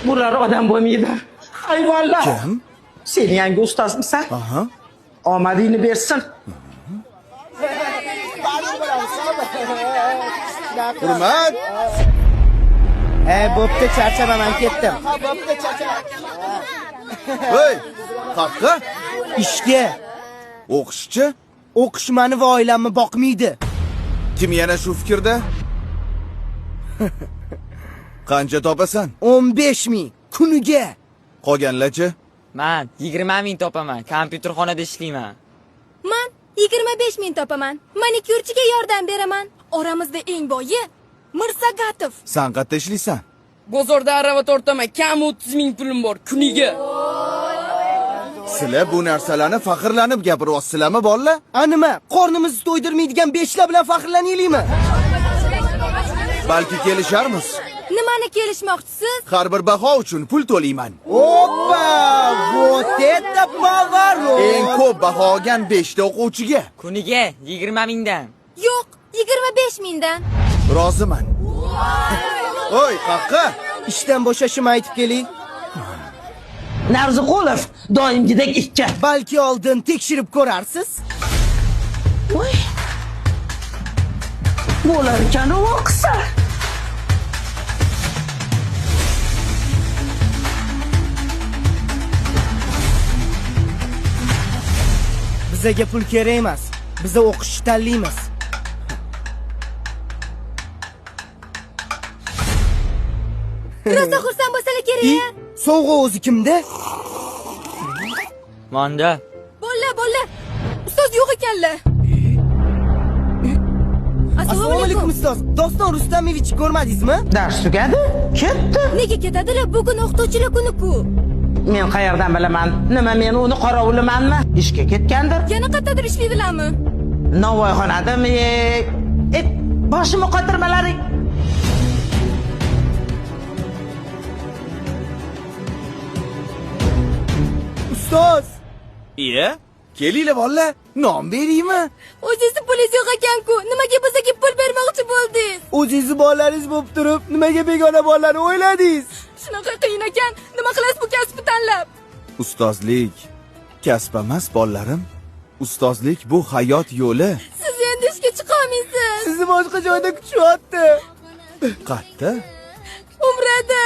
Bular odam bo'lmaydi. Hayvonlar. Kim? Sen yangi ustozmisan? Aha. Omadingni bersin. Hurmat. Bo'pti, charchaman, ketdim. Voy, qaqqa? Ishga. O'qishchi? O'qish meni va oilamni boqmaydi. Kim yana shu fikrda? Qancha topasan? 15 ming kuniga. Qolganlarchi? Men 20 ming topaman. Kompyuterxonada ishlayman. Men 25 ming topaman. Manikyurchiga yordam beraman. Oramizda eng boyi Mirsagatov. Sen qayerda ishlaysan? Bozorda arava tortaman. Kam 30 ming pulim bor kuniga. Sizlar bu narsalarni faxrlanib gapiryapsizlarmi, bolalar? Nima? Qornimizni to'ydirmaydigan beshlar bilan faxrlanaylikmi? Balki kelisharmiz. Nimani kelishmoqchisiz? Har bir baho uchun pul to'layman. Oppa! Вот это поворот! Eng ko'p baho olgan 5 ta o'quvchiga Kuniga 20 mingdan. Yo'q, 25 mingdan. roziman. Oy, qaqqa! Ishdan bo'shashim aytib keling. Narziqulov doimgidek ikki. Balki oldin tekshirib ko'rarsiz. Voy. Bo'lar ekan o'qisa. Bizga pul kerak emas. Biz o'qishni tanlaymiz. Rosa xursand bo'lsalar kerak. Sovg'a o'zi kimda? Manda. Bo'lla. Ustoz yo'q ekanlar. Assalomu alaykum ustoz. Doston Rustamovich ko'rmadingizmi? Dars tugadi, ketdi. Nega ketadilar? Bugun o'qituvchilar kuni-ku. Men qayerdan bilaman? Nima men uni qorovulimanmi? Ishga ketgandir. Yana qayerdadir ishlaydilarmi? Navoiyxonadami? Boshimni qotirmalaring. Ustoz, Iya? Kelinglar bolalar, non beraymi? O'zingizni pulingiz yo'q ekan-ku. Nimaga bizga pul bermoqchi bo'ldingiz? o'zingizni bolalaringiz bo'lib turib, nimaga begona bolalarni o'yladingiz? Shunaqa qiyin ekan. Nima qilasiz bu kasbni tanlab? Ustozlik kasb emas, bolalarim. Ustozlik bu hayot yo'li. Siz endi ishga chiqa olmaysiz. Sizni boshqa joyda kutishyapti. Qatta? Umrada.